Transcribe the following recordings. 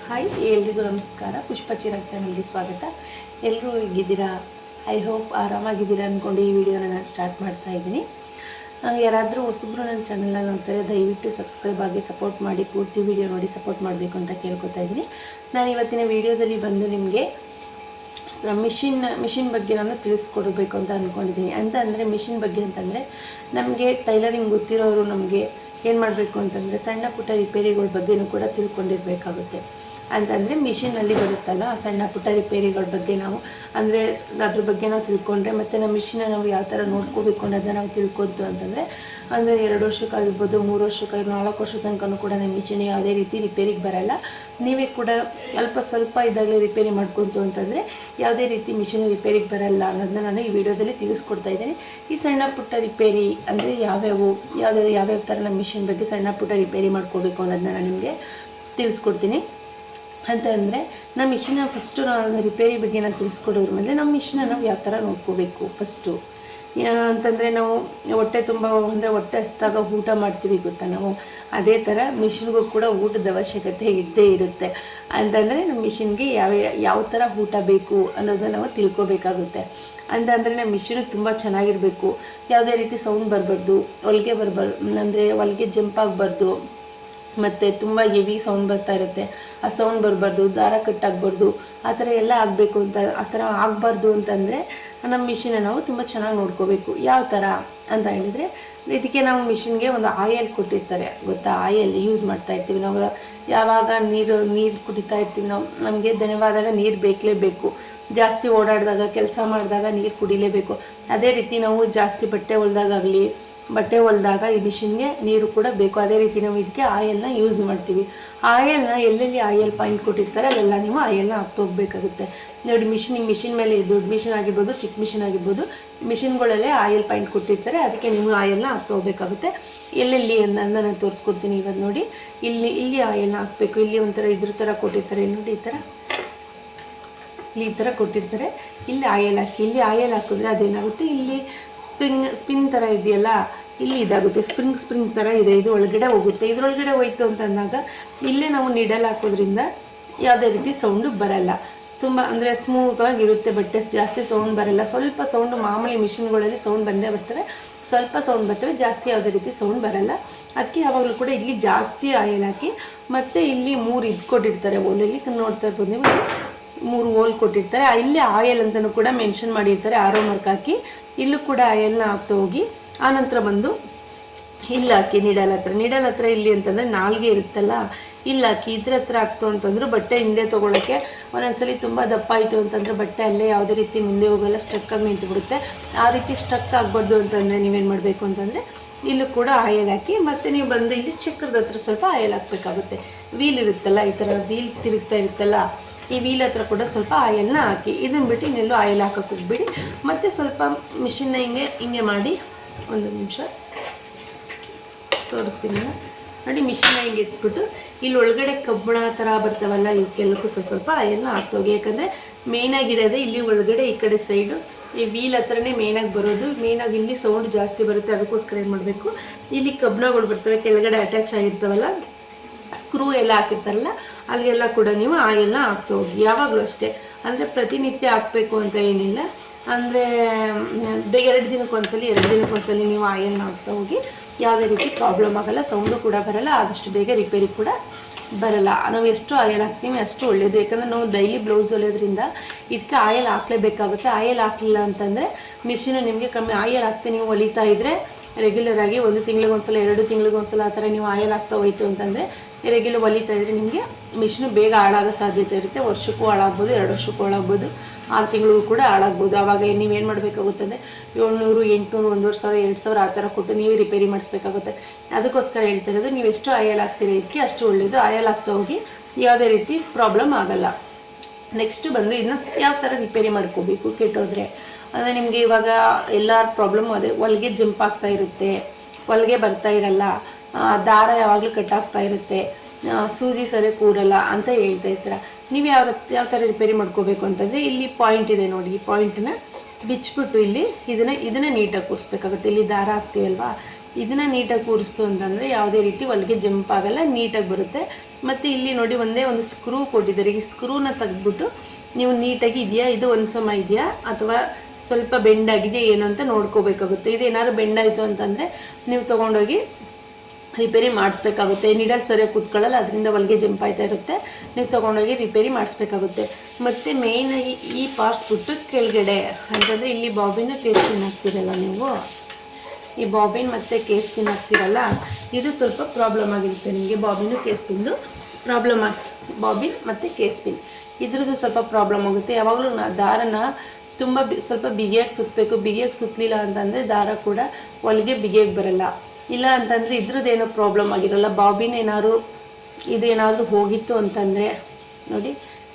Hi ಎಲ್ರಿಗೂ ನಮಸ್ಕಾರ. ಪುಷ್ಪ ಚಿರಾಗ್ ಚಾನಲ್ಗೆ ಸ್ವಾಗತ. ಎಲ್ಲರೂ ಹೇಗಿದ್ದೀರಾ? ಐ ಹೋಪ್ ಆರಾಮಾಗಿದ್ದೀರಾ ಅಂದ್ಕೊಂಡು ಈ ವಿಡಿಯೋನ ನಾನು ಸ್ಟಾರ್ಟ್ ಮಾಡ್ತಾ ಇದ್ದೀನಿ. ಯಾರಾದರೂ ಹೊಸಬ್ರು ನನ್ನ ಚಾನಲ್ನ ನೋಡ್ತಾರೆ ದಯವಿಟ್ಟು ಸಬ್ಸ್ಕ್ರೈಬ್ ಆಗಿ ಸಪೋರ್ಟ್ ಮಾಡಿ, ಪೂರ್ತಿ ವಿಡಿಯೋ ನೋಡಿ ಸಪೋರ್ಟ್ ಮಾಡಬೇಕು ಅಂತ ಕೇಳ್ಕೊತಾ ಇದ್ದೀನಿ. ನಾನು ಇವತ್ತಿನ ವಿಡಿಯೋದಲ್ಲಿ ಬಂದು ನಿಮಗೆ ಮಿಷಿನ್ ಬಗ್ಗೆ ನಾನು ತಿಳಿಸ್ಕೊಡ್ಬೇಕು ಅಂತ ಅಂದ್ಕೊಂಡಿದ್ದೀನಿ. ಅಂದರೆ ಮಿಷಿನ್ ಬಗ್ಗೆ ಅಂತಂದರೆ ನಮಗೆ ಟೈಲರಿಂಗ್ ಗೊತ್ತಿರೋರು ನಮಗೆ ಏನು ಮಾಡಬೇಕು ಅಂತಂದರೆ ಸಣ್ಣ ಪುಟ್ಟ ರಿಪೇರಿಗಳ ಬಗ್ಗೆನೂ ಕೂಡ ತಿಳ್ಕೊಂಡಿರಬೇಕಾಗುತ್ತೆ. ಅಂತಂದರೆ ಮಿಷಿನಲ್ಲಿ ಬರುತ್ತಲ್ಲ ಸಣ್ಣ ಪುಟ್ಟ ರಿಪೇರಿಗಳ ಬಗ್ಗೆ ನಾವು ಅಂದರೆ ಅದ್ರ ಬಗ್ಗೆ ನಾವು ತಿಳ್ಕೊಂಡ್ರೆ ಮತ್ತು ನಮ್ಮ ಮಿಷಿನ ನಾವು ಯಾವ ಥರ ನೋಡ್ಕೋಬೇಕು ಅನ್ನೋದನ್ನ ನಾವು ತಿಳ್ಕೊತು ಅಂತಂದರೆ ಅಂದರೆ 2 ವರ್ಷಕ್ಕಾಗಿರ್ಬೋದು, 3 ವರ್ಷಕ್ಕಾಗಿ 4 ವರ್ಷದ ತನಕನೂ ಕೂಡ ನಮ್ಮ ಮಿಷಿನ್ ಯಾವುದೇ ರೀತಿ ರಿಪೇರಿಗೆ ಬರೋಲ್ಲ. ನೀವೇ ಕೂಡ ಸ್ವಲ್ಪ ಇದ್ದಾಗಲೇ ರಿಪೇರಿ ಮಾಡ್ಕೊತು ಅಂತಂದರೆ ಯಾವುದೇ ರೀತಿ ಮಿಷಿನ್ ರಿಪೇರಿಗೆ ಬರೋಲ್ಲ ಅನ್ನೋದನ್ನ ನಾನು ಈ ವಿಡಿಯೋದಲ್ಲಿ ತಿಳಿಸ್ಕೊಡ್ತಾ ಇದ್ದೀನಿ. ಈ ಸಣ್ಣ ಪುಟ್ಟ ರಿಪೇರಿ ಅಂದರೆ ಯಾವ್ಯಾವ ಥರ ನಮ್ಮ ಮಿಷಿನ್ ಬಗ್ಗೆ ಸಣ್ಣ ಪುಟ್ಟ ರಿಪೇರಿ ಮಾಡ್ಕೋಬೇಕು ಅನ್ನೋದನ್ನ ನಾನು ನಿಮಗೆ ತಿಳಿಸ್ಕೊಡ್ತೀನಿ. ಅಂತಂದರೆ ನಮ್ಮ ಮಿಷಿನ ಫಸ್ಟು ನಾವು ರಿಪೇರಿ ಬಗ್ಗೆ ನಾನು ತಿಳಿಸ್ಕೊಡೋದ್ರ ಮೇಲೆ ನಮ್ಮ ಮಿಷಿನ ನಾವು ಯಾವ ಥರ ನೋಡ್ಕೋಬೇಕು ಫಸ್ಟು ಅಂತಂದರೆ ನಾವು ಹೊಟ್ಟೆ ತುಂಬ ಅಂದರೆ ಹೊಟ್ಟೆ ಹಸಿದಾಗ ಊಟ ಮಾಡ್ತೀವಿ ಗೊತ್ತಾ ನಾವು, ಅದೇ ಥರ ಮಿಷಿನ್ಗೂ ಕೂಡ ಊಟದ ಅವಶ್ಯಕತೆ ಇದ್ದೇ ಇರುತ್ತೆ. ಅಂತಂದರೆ ನಮ್ಮ ಮಿಷಿನ್ಗೆ ಯಾವ ಥರ ಊಟ ಬೇಕು ಅನ್ನೋದನ್ನು ನಾವು ತಿಳ್ಕೊಬೇಕಾಗುತ್ತೆ. ಅಂತಂದರೆ ನಮ್ಮ ಮಿಷಿನ್ ತುಂಬ ಚೆನ್ನಾಗಿರಬೇಕು, ಯಾವುದೇ ರೀತಿ ಸೌಂಡ್ ಬರಬಾರ್ದು, ಹೊಲಿಗೆ ಅಂದರೆ ಹೊಲಿಗೆ ಜಂಪ್ ಆಗಬಾರ್ದು, ಮತ್ತು ತುಂಬ ಹೆವಿ ಸೌಂಡ್ ಬರ್ತಾ ಇರುತ್ತೆ, ಆ ಸೌಂಡ್ ಬರಬಾರ್ದು, ದಾರ ಕಟ್ಟಾಗಬಾರ್ದು, ಆ ಥರ ಎಲ್ಲ ಆಗಬೇಕು ಅಂತ ಆ ಥರ ಆಗಬಾರ್ದು ಅಂತಂದರೆ ನಮ್ಮ ಮಿಷಿನ ನಾವು ತುಂಬ ಚೆನ್ನಾಗಿ ನೋಡ್ಕೋಬೇಕು. ಯಾವ ಥರ ಅಂತ ಹೇಳಿದರೆ ಇದಕ್ಕೆ ನಾವು ಮಿಷಿನ್ಗೆ ಒಂದು ಆಯಲ್ ಕೊಟ್ಟಿರ್ತಾರೆ ಗೊತ್ತಾ, ಆಯಲ್ ಯೂಸ್ ಮಾಡ್ತಾ ಇರ್ತೀವಿ ನಾವು. ಯಾವಾಗ ನೀರು ಕುಡಿತಾ ಇರ್ತೀವಿ ನಾವು, ನಮಗೆ ದಣಿವಾದಾಗ ನೀರು ಬೇಕಲೇಬೇಕು, ಜಾಸ್ತಿ ಓಡಾಡಿದಾಗ ಕೆಲಸ ಮಾಡಿದಾಗ ನೀರು ಕುಡಿಲೇಬೇಕು. ಅದೇ ರೀತಿ ನಾವು ಜಾಸ್ತಿ ಬಟ್ಟೆ ಹೊಲಿದಾಗ ಈ ಮಿಷಿನ್ಗೆ ನೀರು ಕೂಡ ಬೇಕು. ಅದೇ ರೀತಿ ನಾವು ಇದಕ್ಕೆ ಆಯಲ್ನ ಯೂಸ್ ಮಾಡ್ತೀವಿ. ಆಯಲ್ನ ಎಲ್ಲೆಲ್ಲಿ ಆಯಲ್ ಪಾಯಿಂಟ್ ಕೊಟ್ಟಿರ್ತಾರೆ ಅಲ್ಲೆಲ್ಲ ನೀವು ಆಯಲ್ನ ಹಾಕ್ತೋಗ್ಬೇಕಾಗುತ್ತೆ. ನೋಡಿ ಮಿಷಿನ್ ಮೇಲೆ ದೊಡ್ಡ ಮಿಷಿನ್ ಆಗಿರ್ಬೋದು, ಚಿಕ್ಕ ಮಿಷಿನ್ ಆಗಿರ್ಬೋದು, ಮಿಷಿನ್ಗಳಲ್ಲೇ ಆಯಲ್ ಪಾಯಿಂಟ್ ಕೊಟ್ಟಿರ್ತಾರೆ, ಅದಕ್ಕೆ ನೀವು ಆಯಲ್ನ ಹಾಕ್ತೋಗ್ಬೇಕಾಗುತ್ತೆ. ಎಲ್ಲೆಲ್ಲಿ ಅನ್ನೋದನ್ನ ನಾನು ತೋರಿಸ್ಕೊಡ್ತೀನಿ. ಇವತ್ತು ನೋಡಿ ಇಲ್ಲಿ ಆಯಲ್ನ ಹಾಕಬೇಕು. ಇಲ್ಲಿ ಒಂಥರ ಇದ್ರ ಥರ ಕೊಟ್ಟಿರ್ತಾರೆ ನೋಡಿ, ಈ ಥರ ಕೊಟ್ಟಿರ್ತಾರೆ. ಇಲ್ಲಿ ಆಯಲ್ ಹಾಕಿ, ಇಲ್ಲಿ ಆಯಲ್ ಹಾಕಿದ್ರೆ ಅದೇನಾಗುತ್ತೆ, ಇಲ್ಲಿ ಸ್ಪಿನ್ ಥರ ಇದೆಯಲ್ಲ, ಇಲ್ಲಿ ಇದಾಗುತ್ತೆ, ಸ್ಪ್ರಿಂಗ್ ಥರ ಇದೆ, ಇದು ಒಳಗಡೆ ಹೋಗುತ್ತೆ. ಇದರೊಳಗಡೆ ಹೋಯ್ತು ಅಂತ ಅಂದಾಗ ಇಲ್ಲೇ ನಾವು ನೀಡಲ್ ಹಾಕೋದ್ರಿಂದ ಯಾವುದೇ ರೀತಿ ಸೌಂಡು ಬರಲ್ಲ. ತುಂಬ ಅಂದರೆ ಸ್ಮೂತಾಗಿರುತ್ತೆ ಬಟ್ಟೆ, ಜಾಸ್ತಿ ಸೌಂಡ್ ಬರಲ್ಲ. ಸ್ವಲ್ಪ ಸೌಂಡು ಮಾಮೂಲಿ ಮಿಷಿನ್ಗಳಲ್ಲಿ ಸೌಂಡ್ ಬಂದೇ ಬರ್ತವೆ, ಸ್ವಲ್ಪ ಸೌಂಡ್ ಬರ್ತವೆ, ಜಾಸ್ತಿ ಯಾವುದೇ ರೀತಿ ಸೌಂಡ್ ಬರಲ್ಲ. ಅದಕ್ಕೆ ಯಾವಾಗಲೂ ಕೂಡ ಇಲ್ಲಿ ಜಾಸ್ತಿ ಆಯಲ್ ಹಾಕಿ, ಮತ್ತು ಇಲ್ಲಿ 3 ಇದು ಕೊಟ್ಟಿರ್ತಾರೆ ಓಲಲ್ಲಿ ನೋಡ್ತಾ ಇರ್ಬೋದು ನೀವು, 3 ಹೋಲ್ ಕೊಟ್ಟಿರ್ತಾರೆ. ಇಲ್ಲಿ ಆಯಲ್ ಅಂತಲೂ ಕೂಡ ಮೆನ್ಷನ್ ಮಾಡಿರ್ತಾರೆ, ಆರೋ ಮಾರ್ಕ್ ಹಾಕಿ. ಇಲ್ಲೂ ಕೂಡ ಆಯಲ್ನ ಹಾಕ್ತಾ ಹೋಗಿ ಆನಂತರ ಬಂದು ಇಲ್ಲಿ ಹಾಕಿ ನೀಡಲ್ ಹತ್ರ ಇಲ್ಲಿ ಅಂತಂದರೆ ನಾಲ್ಗೆ ಇರುತ್ತಲ್ಲ, ಇಲ್ಲಿ ಹಾಕಿ ಇದ್ರ ಹತ್ರ ಹಾಕ್ತು ಅಂತಂದ್ರೆ ಬಟ್ಟೆ ಹಿಂದೆ ತೊಗೊಳಕ್ಕೆ ಒಂದೊಂದ್ಸಲಿ ತುಂಬ ದಪ್ಪ ಆಯಿತು ಅಂತಂದರೆ ಬಟ್ಟೆ ಅಲ್ಲೇ ಯಾವುದೇ ರೀತಿ ಮುಂದೆ ಹೋಗಲ್ಲ, ಸ್ಟ್ರಕ್ಕಾಗಿ ನಿಂತುಬಿಡುತ್ತೆ. ಆ ರೀತಿ ಸ್ಟ್ರಕ್ ಆಗಬಾರ್ದು ಅಂತಂದರೆ ನೀವೇನು ಮಾಡಬೇಕು ಅಂತಂದರೆ ಇಲ್ಲೂ ಕೂಡ ಆಯಲ್ ಹಾಕಿ, ಮತ್ತು ನೀವು ಬಂದು ಇಲ್ಲಿ ಚಕ್ರದ ಹತ್ರ ಸ್ವಲ್ಪ ಆಯಲ್ ಹಾಕಬೇಕಾಗುತ್ತೆ. ವೀಲ್ ಇರುತ್ತಲ್ಲ, ಈ ಥರ ವೀಲ್ ತಿರುಗ್ತಾ ಇರುತ್ತಲ್ಲ, ಈ ವೀಲ್ ಹತ್ರ ಕೂಡ ಸ್ವಲ್ಪ ಆಯಲ್ನ ಹಾಕಿ. ಇದನ್ನು ಬಿಟ್ಟು ಇನ್ನೆಲ್ಲೂ ಆಯಲ್ ಹಾಕೋಕ್ಕೆ ಹೋಗ್ಬಿಡಿ. ಮತ್ತು ಸ್ವಲ್ಪ ಮಿಷಿನ್ನ ಹಿಂಗೆ ಮಾಡಿ, ಒಂದು ನಿಮಿಷ ತೋರಿಸ್ತೀನಿ ನೋಡಿ. ಮಿಷಿನ್ನ ಹಿಂಗೆ ಎತ್ಬಿಟ್ಟು ಇಲ್ಲಿ ಒಳಗಡೆ ಕಬ್ಬಣ ಥರ ಬರ್ತಾವಲ್ಲ, ಇವಕ್ಕೆಲ್ಲಕ್ಕೂ ಸ್ವಲ್ಪ ಆಯಲ್ನ ಹಾಕ್ತೋಗಿ. ಯಾಕಂದರೆ ಮೇಯ್ನಾಗಿರೋದೇ ಇಲ್ಲಿ ಒಳಗಡೆ ಈ ಕಡೆ ಸೈಡು ಈ ವೀಲ್ ಹತ್ರನೇ ಮೇಯ್ನಾಗಿ ಬರೋದು. ಮೇಯ್ನಾಗಿ ಇಲ್ಲಿ ಸೌಂಡ್ ಜಾಸ್ತಿ ಬರುತ್ತೆ, ಅದಕ್ಕೋಸ್ಕರ ಏನು ಮಾಡಬೇಕು, ಇಲ್ಲಿ ಕಬ್ಬಣಗಳು ಬರ್ತವೆ ಕೆಳಗಡೆ ಅಟ್ಯಾಚ್ ಆಗಿರ್ತಾವಲ್ಲ, ಸ್ಕ್ರೂ ಎಲ್ಲ ಹಾಕಿರ್ತಾರಲ್ಲ, ಅಲ್ಲೆಲ್ಲ ಕೂಡ ನೀವು ಆಯಲ್ನ ಹಾಕ್ತಾ ಹೋಗಿ. ಯಾವಾಗಲೂ ಅಷ್ಟೇ, ಅಂದರೆ ಪ್ರತಿನಿತ್ಯ ಹಾಕಬೇಕು ಅಂತ ಏನಿಲ್ಲ, ಅಂದರೆ 2 ದಿನಕ್ಕೊಂದ್ಸಲಿ ನೀವು ಆಯಲ್ನ ಹಾಕ್ತಾ ಹೋಗಿ. ಯಾವುದೇ ರೀತಿ ಪ್ರಾಬ್ಲಮ್ ಆಗಲ್ಲ, ಸೌಂಡು ಕೂಡ ಬರಲ್ಲ, ಆದಷ್ಟು ಬೇಗ ರಿಪೇರಿ ಕೂಡ ಬರಲ್ಲ. ನಾವು ಎಷ್ಟು ಆಯಲ್ ಹಾಕ್ತೀವಿ ಅಷ್ಟು ಒಳ್ಳೆಯದು. ಯಾಕಂದರೆ ನಾವು ಡೈಲಿ ಬ್ಲೌಸ್ ಹೊಲಿಯೋದ್ರಿಂದ ಇದಕ್ಕೆ ಆಯಲ್ ಹಾಕಲೇಬೇಕಾಗುತ್ತೆ. ಆಯಲ್ ಹಾಕಲಿಲ್ಲ ಅಂತಂದರೆ ಮಿಷಿನು ನಿಮಗೆ ಕಮ್ಮಿ ಆಯಲ್ ಹಾಕ್ತಿ ನೀವು ಹೊಲಿತಾ ಇದ್ದರೆ ರೆಗ್ಯುಲರಾಗಿ 1 ತಿಂಗಳಿಗೊಂದ್ಸಲ 2 ತಿಂಗಳಿಗೊಂದ್ಸಲ ಆ ಥರ ನೀವು ಆಯಲ್ ಹಾಕ್ತಾ ಹೋಯ್ತು ಅಂತಂದರೆ ರೆಗ್ಯುಲರ್ ಹೊಲಿತಾ ಇದ್ದರೆ ನಿಮಗೆ ಮಿಷಿನು ಬೇಗ ಹಾಳಾಗೋ ಸಾಧ್ಯತೆ ಇರುತ್ತೆ. ವರ್ಷಕ್ಕೂ ಹಾಳಾಗ್ಬೋದು, 2 ವರ್ಷಕ್ಕೂ ಹಾಳಾಗ್ಬೋದು, 6 ತಿಂಗಳಿಗೂ ಕೂಡ ಹಾಳಾಗ್ಬೋದು. ಆವಾಗ ನೀವೇನು ಮಾಡಬೇಕಾಗುತ್ತೆ ಅಂದರೆ 700, 800, 1,500, 2,000 ಆ ಥರ ಕೊಟ್ಟು ನೀವೇ ರಿಪೇರಿ ಮಾಡಿಸ್ಬೇಕಾಗುತ್ತೆ. ಅದಕ್ಕೋಸ್ಕರ ಹೇಳ್ತಾ ಇರೋದು, ನೀವು ಎಷ್ಟು ಆಯಲ್ ಹಾಕ್ತೀರಿ ಇದಕ್ಕೆ ಅಷ್ಟು ಒಳ್ಳೆಯದು. ಆಯಲ್ ಹಾಕ್ತಾ ಹೋಗಿ, ಯಾವುದೇ ರೀತಿ ಪ್ರಾಬ್ಲಮ್ ಆಗಲ್ಲ. ನೆಕ್ಸ್ಟು ಬಂದು ಇದನ್ನ ಯಾವ ಥರ ರಿಪೇರಿ ಮಾಡ್ಕೋಬೇಕು ಕೆಟ್ಟೋದ್ರೆ ಅಂದರೆ ನಿಮಗೆ ಇವಾಗ ಎಲ್ಲರ ಪ್ರಾಬ್ಲಮ್ ಅದೇ, ಹೊಲಿಗೆ ಜಂಪ್ ಆಗ್ತಾ ಇರುತ್ತೆ, ಹೊಲಿಗೆ ಬರ್ತಾ ಇರಲ್ಲ, ದಾರ ಯಾವಾಗಲೂ ಕಟ್ಟಾಗ್ತಾ ಇರುತ್ತೆ, ಸೂಜಿ ಸರಿ ಕೂರಲ್ಲ ಅಂತ ಹೇಳ್ತಾ ಇರ್ತೀರ. ನೀವು ಯಾವ ಥರ ರಿಪೇರಿ ಮಾಡ್ಕೋಬೇಕು ಅಂತಂದರೆ ಇಲ್ಲಿ ಪಾಯಿಂಟ್ ಇದೆ ನೋಡಿ, ಈ ಪಾಯಿಂಟನ್ನ ಬಿಚ್ಚಿಬಿಟ್ಟು ಇಲ್ಲಿ ಇದನ್ನು ನೀಟಾಗಿ ಕೂರಿಸ್ಬೇಕಾಗುತ್ತೆ. ಇಲ್ಲಿ ದಾರ ಹಾಕ್ತೀವಲ್ವಾ, ಇದನ್ನು ನೀಟಾಗಿ ಕೂರಿಸ್ತು ಅಂತಂದರೆ ಯಾವುದೇ ರೀತಿ ಹೊಲಿಗೆ ಜಂಪ್ ಆಗಲ್ಲ, ನೀಟಾಗಿ ಬರುತ್ತೆ. ಮತ್ತು ಇಲ್ಲಿ ನೋಡಿ ಒಂದೇ ಒಂದು ಸ್ಕ್ರೂ ಕೊಟ್ಟಿದ್ದಾರೆ. ಈ ಸ್ಕ್ರೂನ ತೆಗೆದ್ಬಿಟ್ಟು ನೀವು ನೀಟಾಗಿ ಇದೆಯಾ, ಇದು ಒಂದು ಸಮ ಇದೆಯಾ ಅಥವಾ ಸ್ವಲ್ಪ ಬೆಂಡಾಗಿದೆ ಏನು ಅಂತ ನೋಡ್ಕೋಬೇಕಾಗುತ್ತೆ. ಇದೇನಾದ್ರು ಬೆಂಡಾಯಿತು ಅಂತಂದರೆ ನೀವು ತೊಗೊಂಡೋಗಿ ರಿಪೇರಿ ಮಾಡಿಸ್ಬೇಕಾಗುತ್ತೆ. ನೀಡಲ್ ಸರಿಯಾಗಿ ಕೂತ್ಕೊಳ್ಳಲ್ಲ, ಅದರಿಂದ ಹೊಲಿಗೆ ಜಂಪ್ ಆಯ್ತಾ ಇರುತ್ತೆ. ನೀವು ತೊಗೊಂಡೋಗಿ ರಿಪೇರಿ ಮಾಡಿಸ್ಬೇಕಾಗುತ್ತೆ. ಮತ್ತು ಮೇಯ್ನಾಗಿ ಈ ಪಾರ್ಟ್ಸ್ ಬಿಟ್ಟು ಕೆಳಗಡೆ ಅಂತಂದರೆ ಇಲ್ಲಿ ಬಾಬಿನ ಕೇಸ್ ಪಿನ್ ಹಾಕ್ತಿರಲ್ಲ ನೀವು, ಈ ಬಾಬಿನ್ ಮತ್ತು ಕೇಸ್ ಪಿನ್ ಹಾಕ್ತಿರಲ್ಲ, ಇದು ಸ್ವಲ್ಪ ಪ್ರಾಬ್ಲಮ್ ಆಗಿರುತ್ತೆ ನಿಮಗೆ. ಬಾಬಿನು ಕೇಸ್ ಪಿನ್ದು ಪ್ರಾಬ್ಲಮ್ ಬಾಬಿನ್ ಮತ್ತು ಕೇಸ್ ಪಿನ್ ಇದ್ರದ್ದು ಸ್ವಲ್ಪ ಪ್ರಾಬ್ಲಮ್ ಆಗುತ್ತೆ. ಯಾವಾಗಲೂ ದಾರನ ತುಂಬ ಸ್ವಲ್ಪ ಬಿಗಿಯಾಗಿ ಸುತ್ತಬೇಕು. ಬಿಗಿಯಾಗಿ ಸುತ್ತಲಿಲ್ಲ ಅಂತಂದರೆ ದಾರ ಕೂಡ ಹೊಲಿಗೆ ಬಿಗಿಯಾಗಿ ಬರಲ್ಲ. ಇಲ್ಲ ಅಂತಂದರೆ ಇದ್ರದ್ದೇನೋ ಪ್ರಾಬ್ಲಮ್ ಆಗಿರಲ್ಲ. ಬಾಬಿನ್ ಇದೇನಾದರೂ ಹೋಗಿತ್ತು ಅಂತಂದರೆ ನೋಡಿ,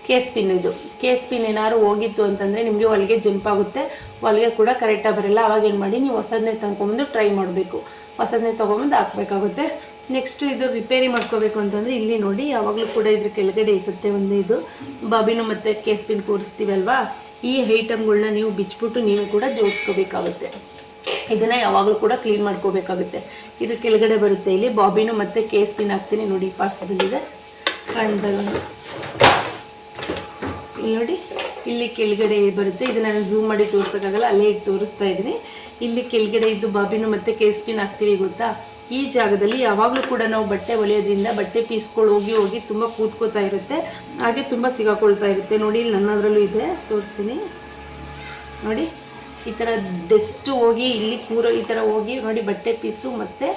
ಕೇಸ್ ಪಿನ್ ಏನಾದ್ರು ಹೋಗಿತ್ತು ಅಂತಂದರೆ ನಿಮಗೆ ಹೊಲಿಗೆ ಜಂಪ್ ಆಗುತ್ತೆ, ಹೊಲಿಗೆ ಕೂಡ ಕರೆಕ್ಟಾಗಿ ಬರಲ್ಲ. ಅವಾಗ ಏನು ಮಾಡಿ, ನೀವು ಹೊಸದನ್ನೇ ತಗೊಂಬಂದು ಟ್ರೈ ಮಾಡಬೇಕು, ಹೊಸದನ್ನೇ ತೊಗೊಂಬಂದು ಹಾಕಬೇಕಾಗುತ್ತೆ. ನೆಕ್ಸ್ಟು ಇದು ರಿಪೇರಿ ಮಾಡ್ಕೋಬೇಕು ಅಂತಂದರೆ ಇಲ್ಲಿ ನೋಡಿ, ಯಾವಾಗಲೂ ಕೂಡ ಇದ್ರ ಕೆಳಗಡೆ ಇರುತ್ತೆ ಒಂದು ಇದು ಬಾಬಿನು ಮತ್ತು ಕೇಸ್ ಪಿನ್ ಕೂರಿಸ್ತೀವಲ್ವಾ, ಈ ಐಟಮ್ಗಳನ್ನ ನೀವು ಬಿಚ್ಚಿಬಿಟ್ಟು ನೀವು ಕೂಡ ಜೋಡಿಸ್ಕೋಬೇಕಾಗುತ್ತೆ. ಇದನ್ನು ಯಾವಾಗಲೂ ಕೂಡ ಕ್ಲೀನ್ ಮಾಡ್ಕೋಬೇಕಾಗುತ್ತೆ. ಇದು ಕೆಳಗಡೆ ಬರುತ್ತೆ. ಇಲ್ಲಿ ಬಾಬಿನು ಮತ್ತು ಕೇಸ್ ಪಿನ್ ಹಾಕ್ತೀನಿ ನೋಡಿ, ಪಾರ್ಸದಲ್ಲಿದೆ ಕಾಣ್ದಲ್ಲ, ಇಲ್ಲಿ ನೋಡಿ, ಇಲ್ಲಿ ಕೆಳಗಡೆ ಬರುತ್ತೆ. ಇದನ್ನು ನಾನು ಝೂಮ್ ಮಾಡಿ ತೋರ್ಸೋಕ್ಕಾಗಲ್ಲ, ಅಲ್ಲೇ ಇಟ್ಟು ತೋರಿಸ್ತಾ ಇದ್ದೀನಿ. ಇಲ್ಲಿ ಕೆಳಗಡೆ ಇದ್ದು ಬಾಬಿನು ಮತ್ತು ಕೇಸ್ ಪಿನ್ ಹಾಕ್ತೀವಿ ಗೊತ್ತಾ, ಈ ಜಾಗದಲ್ಲಿ ಯಾವಾಗಲೂ ಕೂಡ ನಾವು ಬಟ್ಟೆ ಹೊಲಿಯೋದ್ರಿಂದ ಬಟ್ಟೆ ಪೀಸ್ಗಳು ಹೋಗಿ ತುಂಬ ಕೂತ್ಕೋತಾ ಇರುತ್ತೆ, ಹಾಗೆ ತುಂಬ ಸಿಗಾಕೊಳ್ತಾ ಇರುತ್ತೆ. ನೋಡಿ ಇಲ್ಲಿ ನನ್ನದ್ರಲ್ಲೂ ಇದೆ, ತೋರಿಸ್ತೀನಿ ನೋಡಿ. ಈ ಥರ ಡೆಸ್ಟ್ ಹೋಗಿ ಇಲ್ಲಿ ಈ ಥರ ಹೋಗಿ ನೋಡಿ, ಬಟ್ಟೆ ಪೀಸು ಮತ್ತು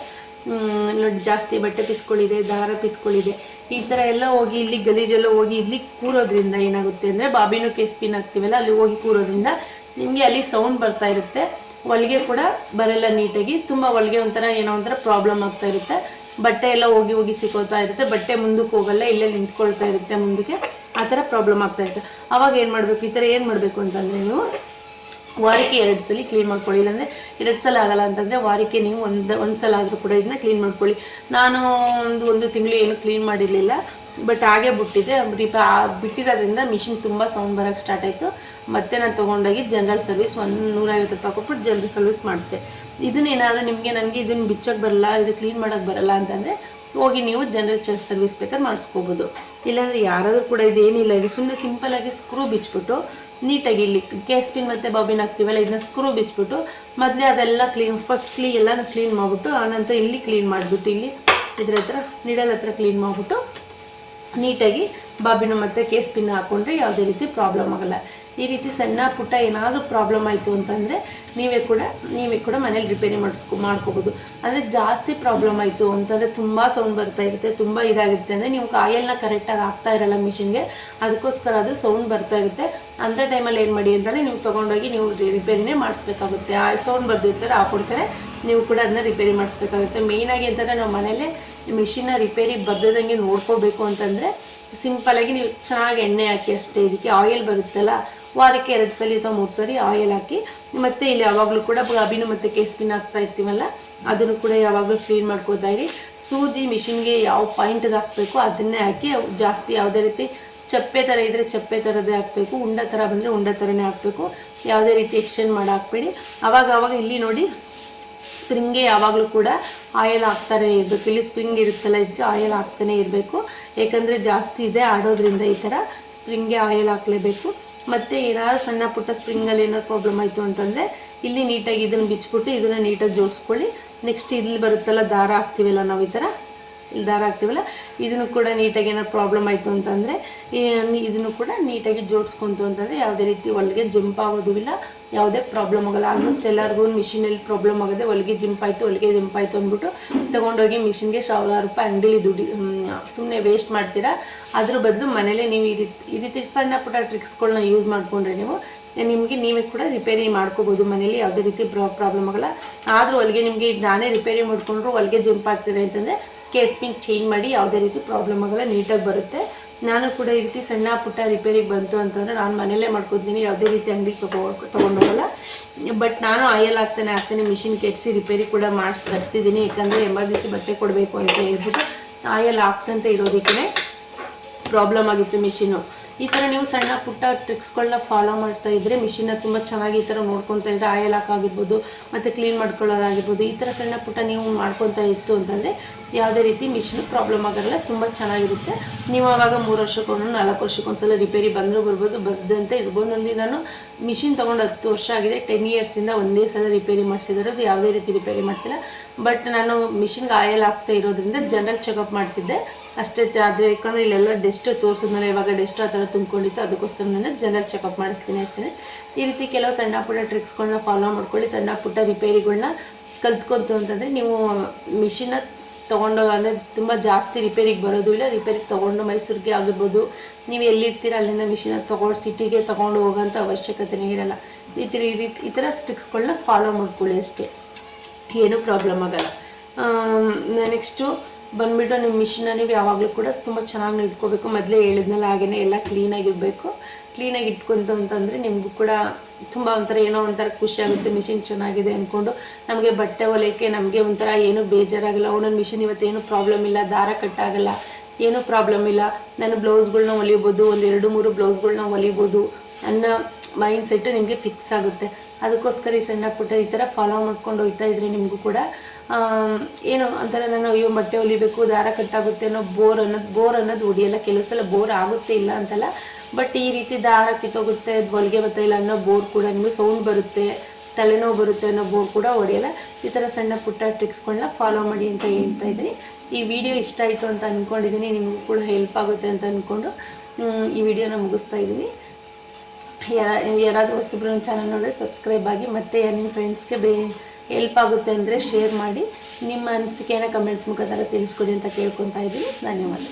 ನೋಡಿ ಜಾಸ್ತಿ ಬಟ್ಟೆ ಪೀಸ್ಗಳಿದೆ, ದಾರ ಪೀಸ್ಗಳಿದೆ, ಈ ಥರ ಎಲ್ಲ ಹೋಗಿ ಇಲ್ಲಿ ಗಲೀಜೆಲ್ಲ ಹೋಗಿ ಇಲ್ಲಿ ಕೂರೋದ್ರಿಂದ ಏನಾಗುತ್ತೆ ಅಂದರೆ, ಬಾಬಿನು ಕೇಸ್ ಪಿನ್ ಹಾಕ್ತೀವಲ್ಲ ಅಲ್ಲಿ ಹೋಗಿ ಕೂರೋದ್ರಿಂದ ನಿಮಗೆ ಅಲ್ಲಿ ಸೌಂಡ್ ಬರ್ತಾ ಇರುತ್ತೆ, ಹೊಲಿಗೆ ಕೂಡ ಬರಲ್ಲ ನೀಟಾಗಿ. ತುಂಬ ಹೊಲಿಗೆ ಒಂಥರ ಏನೋ ಒಂಥರ ಪ್ರಾಬ್ಲಮ್ ಆಗ್ತಾ ಇರುತ್ತೆ. ಬಟ್ಟೆ ಎಲ್ಲ ಹೋಗಿ ಸಿಕ್ಕೋತಾ ಇರುತ್ತೆ, ಬಟ್ಟೆ ಮುಂದಕ್ಕೆ ಹೋಗಲ್ಲ, ಇಲ್ಲೇ ನಿಂತ್ಕೊಳ್ತಾ ಇರುತ್ತೆ ಮುಂದಕ್ಕೆ, ಆ ಥರ ಪ್ರಾಬ್ಲಮ್ ಆಗ್ತಾ ಇರುತ್ತೆ. ಆವಾಗ ಏನು ಮಾಡಬೇಕು, ಈ ಥರ ಏನು ಮಾಡಬೇಕು ಅಂತಂದರೆ, ನೀವು ವಾರಕ್ಕೆ 2 ಸಲ ಕ್ಲೀನ್ ಮಾಡ್ಕೊಳ್ಳಿ. ಇಲ್ಲಾಂದರೆ 2 ಸಲ ಆಗಲ್ಲ ಅಂತಂದರೆ ವಾರಕ್ಕೆ ನೀವು ಒಂದು ಸಲ ಆದರೂ ಕೂಡ ಇದನ್ನ ಕ್ಲೀನ್ ಮಾಡ್ಕೊಳ್ಳಿ. ನಾನು ಒಂದು ತಿಂಗಳು ಏನು ಕ್ಲೀನ್ ಮಾಡಿರಲಿಲ್ಲ, ಬಟ್ ಹಾಗೆ ಬಿಟ್ಟಿರೋದ್ರಿಂದ ಮಿಷಿನ್ ತುಂಬ ಸೌಂಡ್ ಬರೋಕ್ಕೆ ಸ್ಟಾರ್ಟ್ ಆಯಿತು. ಮತ್ತು ನಾನು ತೊಗೊಂಡೋಗಿ ಜನರಲ್ ಸರ್ವಿಸ್ 150 ರೂಪಾಯಿ ಕೊಟ್ಬಿಟ್ಟು ಜನರಲ್ ಸರ್ವಿಸ್ ಮಾಡಿದೆ. ಇದನ್ನೇನಾದರೂ ನನಗೆ ಇದನ್ನು ಬಿಚ್ಚೋಕ್ಕೆ ಬರಲ್ಲ, ಇದು ಕ್ಲೀನ್ ಮಾಡೋಕ್ಕೆ ಬರಲ್ಲ ಅಂತಂದರೆ ಹೋಗಿ ನೀವು ಜನರಲ್ ಸರ್ವಿಸ್ ಬೇಕಾದ್ರೆ ಮಾಡಿಸ್ಕೋಬೋದು. ಇಲ್ಲಾಂದರೆ ಯಾರಾದರೂ ಕೂಡ ಇದೇನಿಲ್ಲ, ಇದು ಸುಮ್ಮನೆ ಸಿಂಪಲಾಗಿ ಸ್ಕ್ರೂ ಬಿಚ್ಚಿಬಿಟ್ಟು ನೀಟಾಗಿ ಇಲ್ಲಿ ಕೇಸ್ ಪಿನ್ ಮತ್ತು ಬಾಬಿನ್ ಹಾಕ್ತೀವಲ್ಲ, ಇದನ್ನ ಸ್ಕ್ರೂ ಬಿಚ್ಚಿಬಿಟ್ಟು ಮೊದಲೇ ಅದೆಲ್ಲ ಫಸ್ಟ್ಲಿ ಎಲ್ಲನೂ ಕ್ಲೀನ್ ಮಾಡಿಬಿಟ್ಟು ಆನಂತರ ಇಲ್ಲಿ ಕ್ಲೀನ್ ಮಾಡಿಬಿಟ್ಟು ಇಲ್ಲಿ ಇದ್ರ ಹತ್ರ ನೀಡಲ್ ಹತ್ರ ಕ್ಲೀನ್ ಮಾಡಿಬಿಟ್ಟು ನೀಟಾಗಿ ಬಾಬಿನು ಮತ್ತು ಕೇಸ್ ಪಿನ್ ಹಾಕ್ಕೊಂಡ್ರೆ ಯಾವುದೇ ರೀತಿ ಪ್ರಾಬ್ಲಮ್ ಆಗೋಲ್ಲ. ಈ ರೀತಿ ಸಣ್ಣ ಪುಟ್ಟ ಏನಾದರೂ ಪ್ರಾಬ್ಲಮ್ ಆಯಿತು ಅಂತಂದರೆ ನೀವೇ ಕೂಡ ಮನೇಲಿ ರಿಪೇರಿ ಮಾಡ್ಕೋಬೋದು. ಅಂದರೆ ಜಾಸ್ತಿ ಪ್ರಾಬ್ಲಮ್ ಆಯಿತು ಅಂತಂದರೆ ತುಂಬ ಸೌಂಡ್ ಬರ್ತಾ ಇರುತ್ತೆ, ತುಂಬ ಇದಾಗಿರುತ್ತೆ ಅಂದರೆ ನೀವು ಆಯಿಲ್ನ ಕರೆಕ್ಟಾಗಿ ಹಾಕ್ತಾ ಇರಲ್ಲ ಮಿಷಿನ್ಗೆ, ಅದಕ್ಕೋಸ್ಕರ ಅದು ಸೌಂಡ್ ಬರ್ತಾ ಇರುತ್ತೆ. ಅಂಥ ಟೈಮಲ್ಲಿ ಏನು ಮಾಡಿ ಅಂತಂದರೆ ನೀವು ತೊಗೊಂಡೋಗಿ ನೀವು ರಿಪೇರಿನೇ ಮಾಡಿಸ್ಬೇಕಾಗುತ್ತೆ. ಆ ಸೌಂಡ್ ಬರ್ದಿರ್ತಾರೆ ಹಾಕ್ಕೊಡ್ತಾರೆ, ನೀವು ಕೂಡ ಅದನ್ನ ರಿಪೇರಿ ಮಾಡಿಸ್ಬೇಕಾಗುತ್ತೆ. ಮೇಯ್ನಾಗಿ ಅಂತಂದರೆ ನಾವು ಮನೇಲೇ ಮಿಷಿನ್ನ ರಿಪೇರಿ ಬರ್ದಂಗೆ ನೋಡ್ಕೋಬೇಕು ಅಂತಂದರೆ ಸಿಂಪಲಾಗಿ ನೀವು ಚೆನ್ನಾಗಿ ಎಣ್ಣೆ ಹಾಕಿ ಅಷ್ಟೇ. ಇದಕ್ಕೆ ಆಯಿಲ್ ಬರುತ್ತಲ್ಲ, ವಾರಕ್ಕೆ 2 ಸಲ ಅಥವಾ 3 ಸಲ ಆಯಿಲ್ ಹಾಕಿ, ಮತ್ತು ಇಲ್ಲಿ ಯಾವಾಗಲೂ ಕೂಡ ಬಾಬಿನು ಮತ್ತು ಕೇಸ್ ಪಿನ್ ಹಾಕ್ತಾ ಇರ್ತೀವಲ್ಲ ಅದನ್ನು ಕೂಡ ಯಾವಾಗಲೂ ಕ್ಲೀನ್ ಮಾಡ್ಕೋತಾ ಇರಿ. ಸೂಜಿ ಮಿಷಿನ್ಗೆ ಯಾವ ಪಾಯಿಂಟ್ಗೆ ಹಾಕಬೇಕು ಅದನ್ನೇ ಹಾಕಿ, ಜಾಸ್ತಿ ಯಾವುದೇ ರೀತಿ ಚಪ್ಪೆ ಥರ ಇದ್ದರೆ ಚಪ್ಪೆ ಥರದೇ ಹಾಕಬೇಕು, ಉಂಡ ಥರ ಬಂದರೆ ಉಂಡ ಥರನೇ ಹಾಕಬೇಕು, ಯಾವುದೇ ರೀತಿ ಎಕ್ಸ್ಚೇಂಜ್ ಮಾಡಿ ಹಾಕ್ಬೇಡಿ. ಆವಾಗ ಇಲ್ಲಿ ನೋಡಿ ಸ್ಪ್ರಿಂಗ್ಗೆ ಯಾವಾಗಲೂ ಕೂಡ ಆಯಿಲ್ ಹಾಕ್ತಾನೆ ಇರಬೇಕು. ಇಲ್ಲಿ ಸ್ಪ್ರಿಂಗ್ ಇರುತ್ತಲ್ಲ, ಇದಕ್ಕೆ ಆಯಿಲ್ ಹಾಕ್ತಾನೆ ಇರಬೇಕು. ಏಕೆಂದರೆ ಜಾಸ್ತಿ ಇದೆ ಆಡೋದ್ರಿಂದ ಈ ಥರ ಸ್ಪ್ರಿಂಗ್ಗೆ ಆಯಿಲ್ ಹಾಕಲೇಬೇಕು. ಮತ್ತು ಏನಾದ್ರು ಸಣ್ಣ ಪುಟ್ಟ ಸ್ಪ್ರಿಂಗಲ್ಲಿ ಏನಾದ್ರು ಪ್ರಾಬ್ಲಮ್ ಆಯಿತು ಅಂತಂದರೆ ಇಲ್ಲಿ ನೀಟಾಗಿ ಇದನ್ನು ಬಿಚ್ಚಿಬಿಟ್ಟು ಇದನ್ನು ನೀಟಾಗಿ ಜೋಡಿಸ್ಕೊಳ್ಳಿ. ನೆಕ್ಸ್ಟ್ ಇಲ್ಲಿ ಬರುತ್ತಲ್ಲ ದಾರ ಹಾಕ್ತೀವಲ್ಲ ನಾವು, ಈ ಥರ ಇಲ್ಲಿ ದಾರ ಹಾಕ್ತೀವಲ್ಲ, ಇದನ್ನು ಕೂಡ ನೀಟಾಗಿ ಏನಾದ್ರು ಪ್ರಾಬ್ಲಮ್ ಆಯಿತು ಅಂತಂದರೆ ಇದನ್ನು ಕೂಡ ನೀಟಾಗಿ ಜೋಡಿಸ್ಕೊಂತು ಅಂತಂದರೆ ಯಾವುದೇ ರೀತಿ ಹೊಲಿಗೆ ಜಂಪ್ ಆಗೋದು ಇಲ್ಲ, ಯಾವುದೇ ಪ್ರಾಬ್ಲಮ್ ಆಗೋಲ್ಲ. ಆಲ್ಮೋಸ್ಟ್ ಎಲ್ಲರಿಗೂ ಮಿಷಿನಲ್ಲಿ ಪ್ರಾಬ್ಲಮ್ ಆಗೋದೆ, ಹೊಲಿಗೆ ಜಂಪ್ ಆಯಿತು ಅಂದ್ಬಿಟ್ಟು ತೊಗೊಂಡೋಗಿ ಮಿಷಿನ್ಗೆ 1000 ರೂಪಾಯಿ ಅಂಗಡಿಲಿ ದುಡ್ಡು ಸುಮ್ಮನೆ ವೇಸ್ಟ್ ಮಾಡ್ತೀರಾ. ಅದ್ರ ಬದಲು ಮನೇಲೇ ನೀವು ಈ ರೀತಿ ಸಣ್ಣ ಪುಟ್ಟ ಟ್ರಿಕ್ಸ್ಗಳನ್ನ ಯೂಸ್ ಮಾಡಿಕೊಂಡ್ರೆ ನಿಮಗೆ ನೀವೇ ಕೂಡ ರಿಪೇರಿ ಮಾಡ್ಕೋಬೋದು ಮನೇಲಿ, ಯಾವುದೇ ರೀತಿ ಪ್ರಾಬ್ಲಮ್ ಆಗೋಲ್ಲ. ಆದರೂ ಹೊಲಿಗೆ ನಿಮಗೆ ನಾನೇ ರಿಪೇರಿ ಮಾಡಿಕೊಂಡ್ರು ಹೊಲಿಗೆ ಜಂಪ್ ಆಗ್ತಿದೆ ಅಂತಂದರೆ ಕೇಸ್ ಪಿನ್ ಚೇಂಜ್ ಮಾಡಿ, ಯಾವುದೇ ರೀತಿ ಪ್ರಾಬ್ಲಮ್ ಆಗೋಲ್ಲ, ನೀಟಾಗಿ ಬರುತ್ತೆ. ನಾನು ಕೂಡ ಈ ರೀತಿ ಸಣ್ಣ ಪುಟ್ಟ ರಿಪೇರಿಗೆ ಬಂತು ಅಂತಂದರೆ ನಾನು ಮನೆಯಲ್ಲೇ ಮಾಡ್ಕೊತೀನಿ, ಯಾವುದೇ ರೀತಿ ಅಂಗಡಿಗೆ ತೊಗೊಂಡೋಗಲ್ಲ. ಬಟ್ ನಾನು ಆಯಿಲ್ ಹಾಕ್ತಾನೆ ಮಿಷಿನ್ ಕೆಡಿಸಿ ರಿಪೇರಿ ಕೂಡ ತರಿಸಿದ್ದೀನಿ. ಯಾಕಂದರೆ ಎಮರ್ಜೆನ್ಸಿ ಬಟ್ಟೆ ಕೊಡಬೇಕು ಅಂತ ಹೇಳ್ಬಿಟ್ಟು ಆಯಿಲ್ ಹಾಕ್ತಂತ ಇರೋದಕ್ಕೆ ಪ್ರಾಬ್ಲಮ್ ಆಗಿತ್ತು ಮಿಷಿನು. ಈ ಥರ ನೀವು ಸಣ್ಣ ಪುಟ್ಟ ಟ್ರಿಕ್ಸ್ಗಳನ್ನ ಫಾಲೋ ಮಾಡ್ತಾ ಇದ್ದರೆ ಮಿಷಿನ್ನ ತುಂಬ ಚೆನ್ನಾಗಿ ಈ ಥರ ನೋಡ್ಕೊತಾ ಇದ್ದರೆ ಆಯಿಲ್ ಹಾಕಾಗಿರ್ಬೋದು ಮತ್ತು ಕ್ಲೀನ್ ಮಾಡ್ಕೊಳ್ಳೋದಾಗಿರ್ಬೋದು, ಈ ಥರ ಸಣ್ಣ ಪುಟ್ಟ ನೀವು ಮಾಡ್ಕೊತಾ ಇತ್ತು ಅಂತಂದರೆ ಯಾವುದೇ ರೀತಿ ಮಿಷಿನ್ ಪ್ರಾಬ್ಲಮ್ ಆಗೋಲ್ಲ, ತುಂಬ ಚೆನ್ನಾಗಿರುತ್ತೆ. ನೀವು ಆವಾಗ 3 ವರ್ಷಕ್ಕೊಂದು 4 ವರ್ಷಕ್ಕೊಂದ್ಸಲ ರಿಪೇರಿ ಬಂದರೂ ಬರ್ಬೋದು, ಬರ್ದಂತೆ ಇರ್ಬೋದು. ನಾನು ಮಿಷಿನ್ ತೊಗೊಂಡು 10 ವರ್ಷ ಆಗಿದೆ. 10 ಇಯರ್ಸಿಂದ ಒಂದೇ ಸಲ ರಿಪೇರಿ ಮಾಡಿಸಿದ್ರೆ ಅದು ಯಾವುದೇ ರೀತಿ ರಿಪೇರಿ ಮಾಡಿಸಿಲ್ಲ. ಬಟ್ ನಾನು ಮಿಷಿನ್ಗೆ ಆಯಿಲ್ ಹಾಕ್ತಾ ಇರೋದ್ರಿಂದ ಜನರಲ್ ಚೆಕಪ್ ಮಾಡಿಸಿದ್ದೆ ಅಷ್ಟೇ. ಆದರೆ ಯಾಕಂದರೆ ಇಲ್ಲೆಲ್ಲ ಡೆಸ್ಟ್ ತೋರಿಸಿದ್ಮೇಲೆ ಇವಾಗ ಡೆಸ್ಟ್ ಆ ಥರ ತುಂಬಿಕೊಂಡಿತ್ತು, ಅದಕ್ಕೋಸ್ಕರ ನಾನು ಜನರಲ್ ಚೆಕಪ್ ಮಾಡಿಸ್ತೀನಿ ಅಷ್ಟೇ. ಈ ರೀತಿ ಕೆಲವು ಸಣ್ಣ ಪುಟ್ಟ ಟ್ರಿಕ್ಸ್ಗಳನ್ನ ಫಾಲೋ ಮಾಡ್ಕೊಳ್ಳಿ. ಸಣ್ಣ ಪುಟ್ಟ ರಿಪೇರಿಗಳನ್ನ ಕಲ್ತ್ಕೊಂತು ಅಂತಂದರೆ ನೀವು ಮಿಷಿನ್ನ ತೊಗೊಂಡೋಗ ಅಂದರೆ ತುಂಬ ಜಾಸ್ತಿ ರಿಪೇರಿಗೆ ಬರೋದು ಇಲ್ಲ. ರಿಪೇರಿಗೆ ತೊಗೊಂಡು ಮೈಸೂರಿಗೆ ಆಗಿರ್ಬೋದು, ನೀವು ಎಲ್ಲಿರ್ತೀರ ಅಲ್ಲಿಂದ ಮಿಷಿನ ತೊಗೊಂಡು ಸಿಟಿಗೆ ತೊಗೊಂಡು ಹೋಗೋಂಥ ಅವಶ್ಯಕತೆನೇ ಇರೋಲ್ಲ. ಈ ಥರ ಟ್ರಿಕ್ಸ್ಗಳನ್ನ ಫಾಲೋ ಮಾಡ್ಕೊಳ್ಳಿ ಅಷ್ಟೇ, ಏನೂ ಪ್ರಾಬ್ಲಮ್ ಆಗೋಲ್ಲ. ನೆಕ್ಸ್ಟು ಬಂದುಬಿಟ್ಟು ನಿಮ್ಮ ಮಿಷಿನ್ನ ನೀವು ಯಾವಾಗಲೂ ಕೂಡ ತುಂಬ ಚೆನ್ನಾಗಿ ಇಟ್ಕೋಬೇಕು. ಮೊದಲೇ ಹೇಳಿದ್ನಲ್ಲ, ಹಾಗೆಯೇ ಎಲ್ಲ ಕ್ಲೀನಾಗಿರಬೇಕು. ಕ್ಲೀನಾಗಿ ಇಟ್ಕೊಂತು ಅಂತಂದರೆ ನಿಮಗೂ ಕೂಡ ತುಂಬ ಒಂಥರ ಏನೋ ಒಂಥರ ಖುಷಿಯಾಗುತ್ತೆ. ಮಿಷಿನ್ ಚೆನ್ನಾಗಿದೆ ಅಂದ್ಕೊಂಡು ನಮಗೆ ಬಟ್ಟೆ ಹೊಲಿಯೋಕ್ಕೆ ನಮಗೆ ಒಂಥರ ಏನೂ ಬೇಜಾರಾಗಲ್ಲ. ನನ್ನ ಮಿಷಿನ್ ಇವತ್ತೇನು ಪ್ರಾಬ್ಲಮ್ ಇಲ್ಲ, ದಾರ ಕಟ್ಟಾಗಲ್ಲ, ಏನೂ ಪ್ರಾಬ್ಲಮ್ ಇಲ್ಲ, ನಾನು ಬ್ಲೌಸ್ಗಳ್ನ ಹೊಲಿಬೋದು, 1-2-3 ಬ್ಲೌಸ್ಗಳ್ನ ಹೊಲಿಬೋದು ಅನ್ನೋ ಮೈಂಡ್ ಸೆಟ್ಟು ನಿಮಗೆ ಫಿಕ್ಸ್ ಆಗುತ್ತೆ. ಅದಕ್ಕೋಸ್ಕರ ಈ ಸಣ್ಣ ಪುಟ್ಟ ಈ ಥರ ಫಾಲೋ ಮಾಡ್ಕೊಂಡು ಹೋಗ್ತಾ ಇದ್ರೆ ನಿಮಗೂ ಕೂಡ ಏನು ಒಂಥರ ನಾನು ಅಯ್ಯೋ ಬಟ್ಟೆ ಹೊಲಿಬೇಕು, ದಾರ ಕಟ್ಟಾಗುತ್ತೆ ಅನ್ನೋ ಬೋರ್ ಅನ್ನೋದು ಹೊಡಿಯಲ್ಲ. ಕೆಲವು ಸಲ ಬೋರ್ ಆಗುತ್ತೆ, ಇಲ್ಲ ಅಂತಲ್ಲ. ಬಟ್ ಈ ರೀತಿ ದಾರ ಕಿತ್ತೋಗುತ್ತೆ, ಹೊಲಿಗೆ ಬರ್ತಾ ಇಲ್ಲ ಅನ್ನೋ ಬೋರ್ ಕೂಡ ನಿಮಗೆ ಸೌಂಡ್ ಬರುತ್ತೆ, ತಲೆನೋವು ಬರುತ್ತೆ ಅನ್ನೋ ಬೋರ್ ಕೂಡ ಹೊಡೆಯಲ್ಲ. ಈ ಥರ ಸಣ್ಣ ಪುಟ್ಟ ಟ್ರಿಕ್ಸ್ಗಳನ್ನ ಫಾಲೋ ಮಾಡಿ ಅಂತ ಹೇಳ್ತಾ ಇದ್ದೀನಿ. ಈ ವಿಡಿಯೋ ಇಷ್ಟ ಆಯಿತು ಅಂತ ಅಂದ್ಕೊಂಡಿದ್ದೀನಿ, ನಿಮಗೂ ಕೂಡ ಹೆಲ್ಪ್ ಆಗುತ್ತೆ ಅಂತ ಅಂದ್ಕೊಂಡು ಈ ವಿಡಿಯೋನ ಮುಗಿಸ್ತಾ ಇದ್ದೀನಿ. ಯಾರಾದರೂ ಹೊಸಬ್ರು ನನ್ನ ಚಾನಲ್ ನೋಡಿದ್ರೆ ಸಬ್ಸ್ಕ್ರೈಬ್ ಆಗಿ, ಮತ್ತು ನಿಮ್ಮ ಫ್ರೆಂಡ್ಸ್ಗೆ ಹೆಲ್ಪ್ ಆಗುತ್ತೆ ಅಂದರೆ ಶೇರ್ ಮಾಡಿ, ನಿಮ್ಮ ಅನಿಸಿಕೆಯನ್ನು ಕಮೆಂಟ್ಸ್ ಮುಖಾಂತರ ತಿಳಿಸ್ಕೊಡಿ ಅಂತ ಕೇಳ್ಕೊತಾ ಇದ್ದೀನಿ. ಧನ್ಯವಾದ.